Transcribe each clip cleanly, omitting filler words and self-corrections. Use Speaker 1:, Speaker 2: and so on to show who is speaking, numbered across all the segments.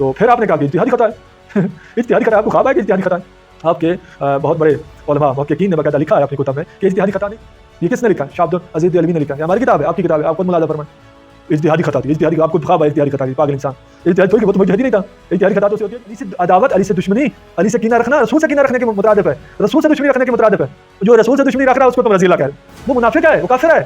Speaker 1: تو پھر آپ نے کہا کہ اجتہادی خطا ہے اجتہادی خطا، آپ کو خواب ہے کہ اجتہادی خطا ہے؟ آپ کے بہت بڑے علماء محققین نے باقاعدہ لکھا ہے اپنی کتب میں کہ اجتہادی خطا نہیں. یہ کس نے لکھا ہے؟ شاہ عبد العزیز دہلوی نے لکھا ہے. یہ ہماری کتاب ہے، آپ کی کتاب ہے، آپ خود ملاحظہ فرمائیں. اجتہادی خطا تھی، اجتہادی، آپ کو خواب ہے اجتہادی خطا کی، پاگل انسان. اجتہاد تھوڑی، وہ تو مجتہد ہی نہیں تھا. اجتہادی خطا تو اسے ہوتی ہے علی سے عداوت، علی سے دشمنی، علی سے کینہ رکھنا رسول سے کینہ رکھنے کے مترادف ہے، رسول سے دشمنی رکھنے کے مترادف ہے. جو رسول سے دشمنی رکھ رہا ہے اس کو تم رضی اللہ کہہ رہے ہو. وہ منافق ہے، وہ کافر ہے.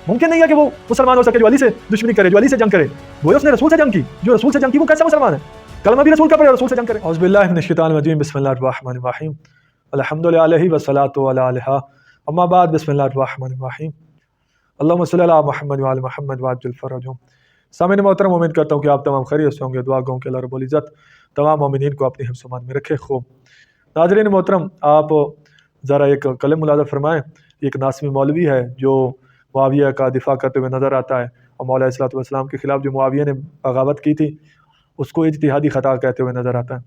Speaker 1: ممکن نہیں ہے کہ وہ مسلمان ہو سکے جو علی سے دشمنی کرے، جو علی سے جنگ کرے. وہ اس نے رسول سے جنگ کی، جو رسول سے جنگ کی وہ کیسا مسلمان ہے؟ کلمہ بھی رسول کا پڑھے اور رسول سے جنگ کرے. اعوذ باللہ من الشیطان الرجیم، بسم اللہ الرحمن الرحیم، الحمد للہ والصلاۃ علی الہ، اما بعد، بسم اللہ الرحمن الرحیم، اللہم صلی علی محمد وعلی محمد وعجل فرجہم. سامعین محترم، امید کرتا ہوں کہ آپ تمام خیریت سے ہوں گے. دعا گوں کہ اللہ رب العزت تمام مومنین کو اپنی حفظ و امان میں رکھے. خوب ناظرین محترم، آپ ذرا ایک کلم ملاحظہ فرمائیں. ایک ناسمی مولوی ہے جو معاویہ کا دفاع کرتے ہوئے نظر آتا ہے، اور مولا علیہ الصلوۃ والسلام کے خلاف جو معاویہ نے بغاوت کی تھی اس کو اجتہادی خطا کہتے ہوئے نظر آتا ہے.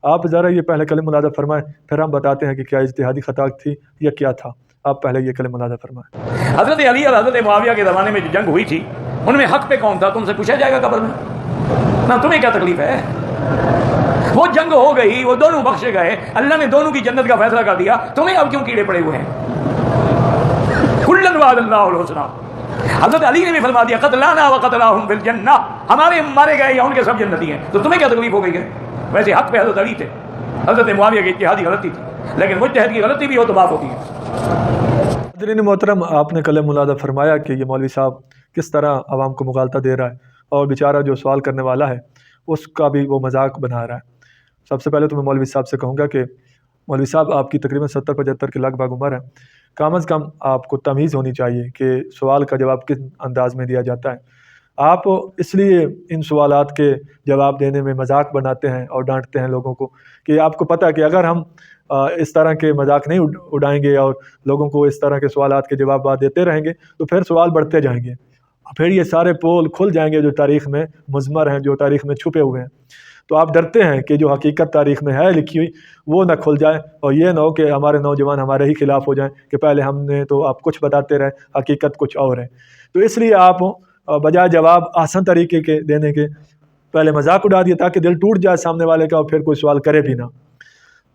Speaker 1: آپ ذرا یہ پہلے کلم ملاحظہ فرمائیں، پھر ہم بتاتے ہیں کہ کیا اجتہادی خطا تھی یا کیا تھا. آپ پہلے یہ کلم ملاحظہ فرمائیں.
Speaker 2: حضرت علی اور حضرت معاویہ کے زمانے میں جو جنگ ہوئی تھی ان میں حق پہ کون تھا؟ تم سے پوچھا جائے گا قبر میں. نہ تمہیں کیا تکلیف ہے؟ وہ جنگ ہو گئی، وہ دونوں بخشے گئے، اللہ نے دونوں کی جنت کا فیصلہ کر دیا. تمہیں اب کیوں کیڑے پڑے ہوئے ہیں؟ کلن وعد اللہ الحسنی. حضرت علی نے بھی فرما دیا قتلانا وقتلاہم بالجنہ، ہمارے مارے گئے یا ان کے سب جنتی ہیں. تو تمہیں کیا تکلیف ہو گئی ہے؟ ویسے حق پہ حضرت علی تھے، حضرت معاویہ کی اجتہادی غلطی تھی، لیکن مجتہد کی غلطی بھی ہو تو معاف ہوتی ہے.
Speaker 1: حضرین محترم، آپ نے کلم ملاحظہ فرمایا کہ یہ مولوی صاحب کس طرح عوام کو مغالطہ دے رہا ہے، اور بیچارہ جو سوال کرنے والا ہے اس کا بھی وہ مذاق بنا رہا ہے. سب سے پہلے تو میں مولوی صاحب سے کہوں گا کہ مولوی صاحب آپ کی تقریباً 70-75 کے لگ بھگ عمر ہے. کم از کم آپ کو تمیز ہونی چاہیے کہ سوال کا جواب کس انداز میں دیا جاتا ہے. آپ اس لیے ان سوالات کے جواب دینے میں مذاق بناتے ہیں اور ڈانٹتے ہیں لوگوں کو کہ آپ کو پتہ ہے کہ اگر ہم اس طرح کے مذاق نہیں اڑائیں گے اور لوگوں کو اس طرح کے سوالات کے جواب دیتے رہیں گے تو پھر سوال بڑھتے جائیں گے، پھر یہ سارے پول کھل جائیں گے جو تاریخ میں مضمر ہیں، جو تاریخ میں چھپے ہوئے ہیں. تو آپ ڈرتے ہیں کہ جو حقیقت تاریخ میں ہے لکھی ہوئی وہ نہ کھل جائے، اور یہ نہ ہو کہ ہمارے نوجوان ہمارے ہی خلاف ہو جائیں کہ پہلے ہم نے تو آپ کچھ بتاتے رہے، حقیقت کچھ اور ہے. تو اس لیے آپ بجائے جواب آسان طریقے کے دینے کے پہلے مذاق اڑا دیا تاکہ دل ٹوٹ جائے سامنے والے کا اور پھر کوئی سوال کرے بھی نہ.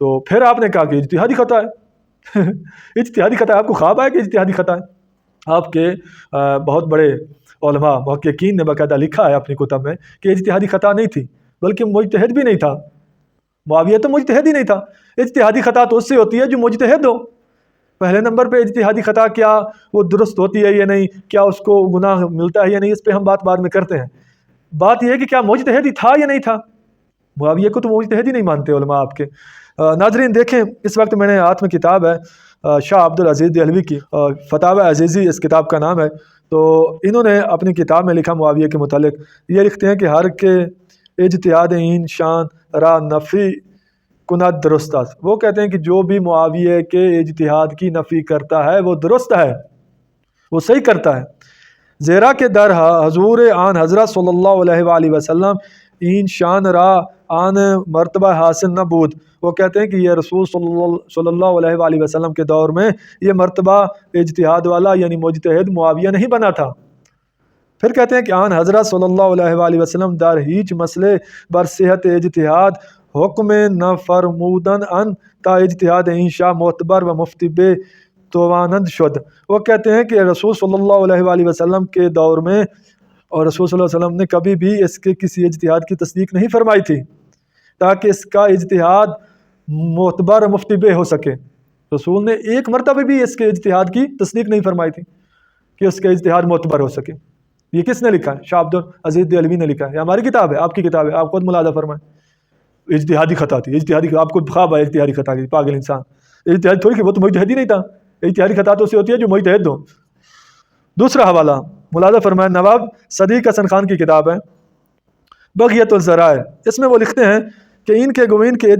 Speaker 1: تو پھر آپ نے کہا کہ اجتہادی خطا ہے اجتہادی خطا ہے. آپ کو خواب ہے کہ اجتہادی خطا ہے؟ آپ کے بہت بڑے علماء محققین نے باقاعدہ لکھا ہے اپنی کتب میں کہ اجتہادی خطا نہیں تھی، بلکہ مجتہد بھی نہیں تھا. معاویہ تو مجتہد ہی نہیں تھا. اجتہادی خطا تو اس سے ہوتی ہے جو مجتہد ہو. پہلے نمبر پہ اجتہادی خطا کیا وہ درست ہوتی ہے یا نہیں، کیا اس کو گناہ ملتا ہے یا نہیں، اس پہ ہم بات بعد میں کرتے ہیں. بات یہ ہے کہ کیا مجتہد ہی تھا یا نہیں تھا. معاویہ کو تو مجتہد ہی نہیں مانتے علماء آپ کے. ناظرین دیکھیں، اس وقت میں نے ہاتھ میں کتاب ہے شاہ عبد العزیز دہلوی کی، فتاوی عزیزی اس کتاب کا نام ہے. تو انہوں نے اپنی کتاب میں لکھا معاویہ کے متعلق، یہ لکھتے ہیں کہ ہر کے اجتہاد این شان را نفی کند درست است. وہ کہتے ہیں کہ جو بھی معاویہ کے اجتہاد کی نفی کرتا ہے وہ درست ہے، وہ صحیح کرتا ہے. زیرا کے در حضور آن حضرت صلی اللہ علیہ وآلہ وسلم این شان را آن مرتبہ حاصل نہ بود. وہ کہتے ہیں کہ یہ رسول صلی اللہ علیہ وآلہ وسلم کے دور میں یہ مرتبہ اجتہاد والا یعنی مجتہد معاویہ نہیں بنا تھا. پھر کہتے ہیں کہ آن حضرت صلی اللہ علیہ وآلہ وسلم در ہیچ مسئلے بر صحت اجتہاد حکم نہ فرمودن ان تا اجتہاد انشاء معتبر و مفتی بے توانند شد. وہ کہتے ہیں کہ رسول صلی اللہ علیہ وآلہ وسلم کے دور میں اور رسول صلی اللہ علیہ وسلم نے کبھی بھی اس کے کسی اجتہاد کی تصدیق نہیں فرمائی تھی تاکہ اس کا اجتہاد معتبر و مفتی بے ہو سکے. رسول نے ایک مرتبہ بھی اس کے اجتہاد کی تصدیق نہیں فرمائی تھی کہ اس کا اجتہاد معتبر ہو سکے. یہ کس نے لکھا ہے؟ شاہ عبد العزیز دہلوی نے لکھا ہے. یہ ہماری کتاب ہے، آپ کی کتاب ہے، آپ خود ملاحظہ فرمائیں. اجتہادی خطا تھی، اجتہادی، آپ کو خواب ہے اجتہادی خطا کی، پاگل انسان. اجتہاد تھوڑی کہ وہ تو مجتہد ہی نہیں تھا. اجتہادی خطا تو اسے ہوتی ہے جو مجتہد ہو. دوسرا حوالہ ملاحظہ فرمائیں، نواب صدیق حسن خان کی کتاب ہے بغیت الذرائع. اس میں وہ لکھتے ہیں کہ ان کے گوین کے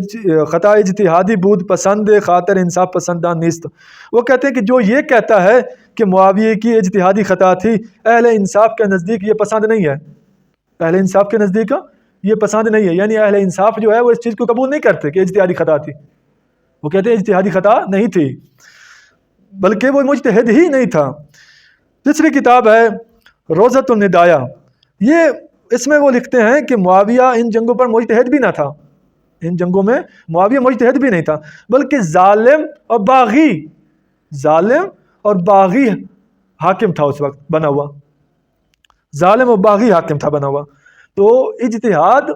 Speaker 1: خطا اجتہادی بود پسند خاطر انصاف پسندان نیست. وہ کہتے ہیں کہ جو یہ کہتا ہے کہ معاویہ کی اجتہادی خطا تھی، اہل انصاف کے نزدیک یہ پسند نہیں ہے. اہل انصاف کے نزدیک یہ پسند نہیں ہے، یعنی اہل انصاف جو ہے وہ اس چیز کو قبول نہیں کرتے کہ اجتہادی خطا تھی. وہ کہتے ہیں اجتہادی خطا نہیں تھی بلکہ وہ مجتہد ہی نہیں تھا. تیسری کتاب ہے روضۃ الندایہ. یہ اس میں وہ لکھتے ہیں کہ معاویہ ان جنگوں پر مجتہد بھی نہ تھا، ان جنگوں میں معاویہ مجتہد بھی نہیں تھا، بلکہ ظالم اور باغی حاکم تھا اس وقت بنا ہوا، ظالم اور باغی حاکم تھا بنا ہوا۔ تو اجتہاد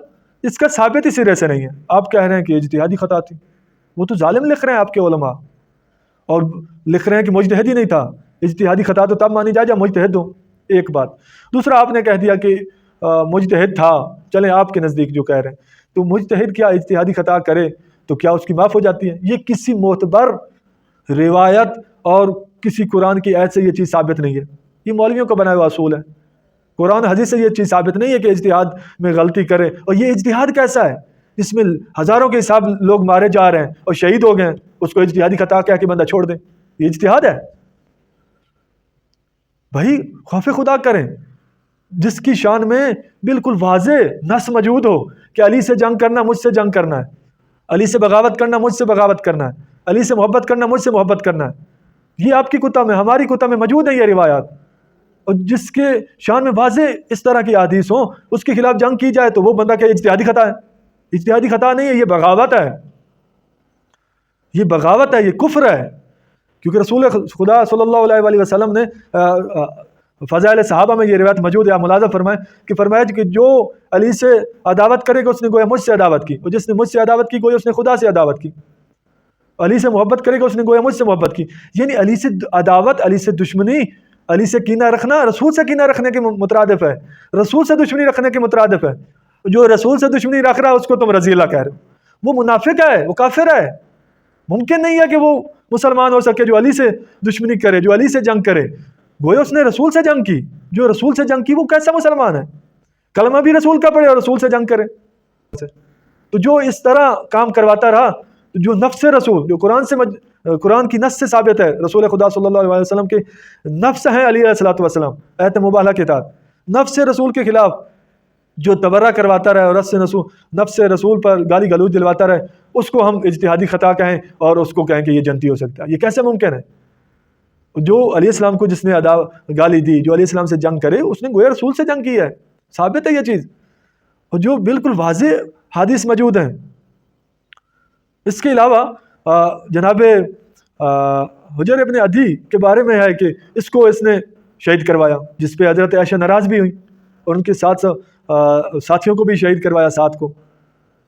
Speaker 1: اس کا ثابت ہی سرے سے نہیں ہے۔ آپ کہہ رہے ہیں کہ اجتہادی خطا تھی، وہ تو ظالم لکھ رہے ہیں آپ کے علماء، اور لکھ رہے ہیں کہ مجتہد ہی نہیں تھا۔ اجتہادی خطا تو تب مانی جائے جب مجتہد ہو، ایک بات۔ دوسرا آپ نے کہہ دیا کہ مجتہد تھا، چلیں آپ کے نزدیک جو کہہ رہے ہیں، تو مجتہد کیا اجتہادی خطا کرے تو کیا اس کی معاف ہو جاتی ہے؟ یہ کسی معتبر روایت اور کسی قرآن کی آیت سے یہ چیز ثابت نہیں ہے، یہ مولویوں کا بنایا ہوا اصول ہے۔ قرآن حدیث سے یہ چیز ثابت نہیں ہے کہ اجتہاد میں غلطی کرے۔ اور یہ اجتہاد کیسا ہے؟ اس میں ہزاروں کے حساب لوگ مارے جا رہے ہیں اور شہید ہو گئے ہیں، اس کو اجتہادی خطا کہہ کے بندہ چھوڑ دے، یہ اجتہاد ہے؟ بھائی خوف خدا کریں، جس کی شان میں بالکل واضح نص موجود ہو کہ علی سے جنگ کرنا مجھ سے جنگ کرنا ہے، علی سے بغاوت کرنا مجھ سے بغاوت کرنا ہے، علی سے محبت کرنا مجھ سے محبت کرنا ہے، یہ آپ کی کتب میں، ہماری کتب میں موجود ہے یہ روایات۔ اور جس کے شان میں واضح اس طرح کی احادیث ہوں، اس کے خلاف جنگ کی جائے تو وہ بندہ کہ اجتہادی خطا ہے؟ اجتہادی خطا نہیں ہے، یہ بغاوت ہے، یہ بغاوت ہے، یہ کفر ہے۔ کیونکہ رسول خدا صلی اللہ علیہ وآلہ وسلم نے فضائل صحابہ میں یہ روایت موجود ہے، آپ ملاحظہ فرمائیں کہ فرمایا کہ جو علی سے عداوت کرے گا اس نے گویا مجھ سے عداوت کی، اور جس نے مجھ سے عداوت کی گویا اس نے خدا سے عداوت کی، علی سے محبت کرے گا اس نے گویا مجھ سے محبت کی۔ یعنی علی سے عداوت، علی سے دشمنی، علی سے کینہ رکھنا رسول سے کینہ رکھنے کے مترادف ہے، رسول سے دشمنی رکھنے کے مترادف ہے۔ جو رسول سے دشمنی رکھ رہا ہے اس کو تم رضی اللہ کہہ رہے ہو، وہ منافق ہے، وہ کافر ہے۔ ممکن نہیں ہے کہ وہ مسلمان ہو سکے جو علی سے دشمنی کرے، جو علی سے جنگ کرے، گویا اس نے رسول سے جنگ کی۔ جو رسول سے جنگ کی وہ کیسا مسلمان ہے؟ کلمہ بھی رسول کا پڑھے اور رسول سے جنگ کرے۔ تو جو اس طرح کام کرواتا رہا، جو نفس رسول، جو قرآن کی نص سے ثابت ہے، رسول خدا صلی اللہ علیہ وسلم کے نفس ہیں علی علیہ الصلوۃ والسلام، ایت مبالغہ کے تحت نفس رسول کے خلاف جو تبرہ کرواتا رہے اور نفس رسول پر گالی گلوچ دلواتا رہے، اس کو ہم اجتہادی خطا کہیں اور اس کو کہیں کہ یہ جنتی ہو سکتا ہے، یہ کیسے ممکن ہے؟ جو علیہ السلام کو جس نے گالی دی، جو علیہ السلام سے جنگ کرے، اس نے گویا رسول سے جنگ کی ہے، ثابت ہے یہ چیز، اور جو بالکل واضح حدیث موجود ہیں۔ اس کے علاوہ جناب حجر ابن عدی کے بارے میں ہے کہ اس کو اس نے شہید کروایا، جس پہ حضرت عائشہ ناراض بھی ہوئی اور ان کے ساتھ ساتھیوں کو بھی شہید کروایا ساتھ کو۔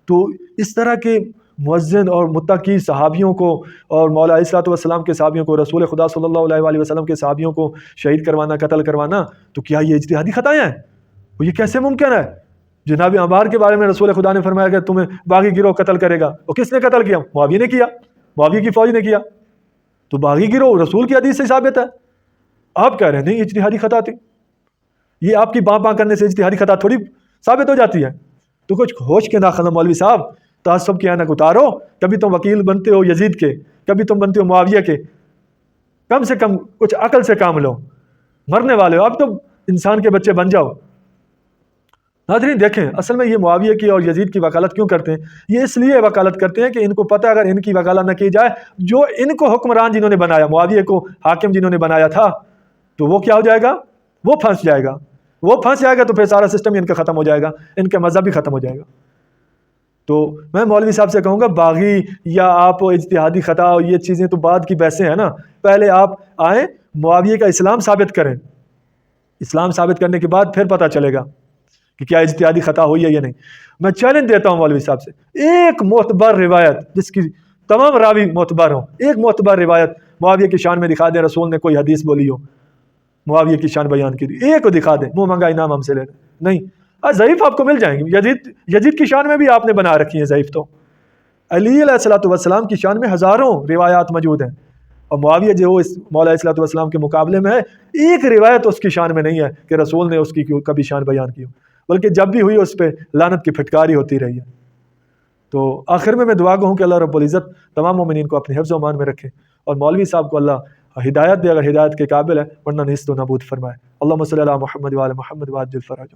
Speaker 1: تو اس طرح کے مؤذن اور متقی صحابیوں کو اور مولا علیہ الصلوۃ والسلام کے صحابیوں کو، رسول خدا صلی اللہ علیہ وآلہ وسلم کے صحابیوں کو شہید کروانا، قتل کروانا، تو کیا یہ اجتہادی خطائیں ہیں؟ وہ یہ کیسے ممکن ہے؟ جناب عمار کے بارے میں رسول خدا نے فرمایا کہ تمہیں باغی گروہ قتل کرے گا، اور کس نے قتل کیا؟ معاویہ نے کیا، معاویہ کی فوج نے کیا۔ تو باغی گروہ رسول کی حدیث سے ثابت ہے، آپ کہہ رہے ہیں نہیں اجتہادی خطا تھی۔ یہ آپ کی باں کرنے سے اجتہادی خطا تھوڑی ثابت ہو جاتی ہے۔ تو کچھ ہوش کے ناخن مولوی صاحب، تعصب کی عینک اتارو، کبھی تم وکیل بنتے ہو یزید کے، کبھی تم بنتے ہو معاویہ کے، کم سے کم کچھ عقل سے کام لو، مرنے والے ہو، اب تو انسان کے بچے بن جاؤ۔ ناظرین دیکھیں، اصل میں یہ معاویہ کی اور یزید کی وکالت کیوں کرتے ہیں؟ یہ اس لیے وکالت کرتے ہیں کہ ان کو پتہ ہے اگر ان کی وکالت نہ کی جائے، جو ان کو حکمران جنہوں نے بنایا، معاویہ کو حاکم جنہوں نے بنایا تھا، تو وہ کیا ہو جائے گا؟ وہ پھنس جائے گا، وہ پھنس جائے گا، تو پھر سارا سسٹم ان کا ختم ہو جائے گا، ان کا مذہب بھی ختم ہو جائے گا۔ تو میں مولوی صاحب سے کہوں گا، باغی یا آپ اجتہادی خطا، یہ چیزیں تو بعد کی بحثیں ہیں نا، پہلے آپ آئیں معاویہ کا اسلام ثابت کریں، اسلام ثابت کرنے کے بعد پھر پتہ چلے گا کہ کیا اجتہادی خطا ہوئی ہے یا نہیں۔ میں چیلنج دیتا ہوں مولوی صاحب سے، ایک معتبر روایت جس کی تمام راوی معتبر ہوں، ایک معتبر روایت معاویہ کی شان میں دکھا دیں، رسول نے کوئی حدیث بولی ہو معاویہ کی شان بیان کی، ایک کو دکھا دیں، منہ منگا انعام ہم سے لے لیں۔ نہیں، ضعیف آپ کو مل جائیں گے، یزید کی شان میں بھی آپ نے بنا رکھی ہیں ضعیف۔ تو علی علیہ الصلوۃ والسلام کی شان میں ہزاروں روایات موجود ہیں، اور معاویہ جو اس مولا علیہ الصلوۃ والسلام کے مقابلے میں ہے، ایک روایت اس کی شان میں نہیں ہے کہ رسول نے اس کی کبھی شان بیان کی ہو، بلکہ جب بھی ہوئی اس پہ لعنت کی پھٹکاری ہوتی رہی ہے۔ تو آخر میں دعا گو ہوں کہ اللہ رب العزت تمام مومنین کو اپنے حفظ و امان میں رکھے، اور مولوی صاحب کو اللہ ہدایت دے اگر ہدایت کے قابل ہے، ورنہ نیست و نابود فرمائے۔ اللہم صلی علی محمد وعلی محمد وعجل فرجہ۔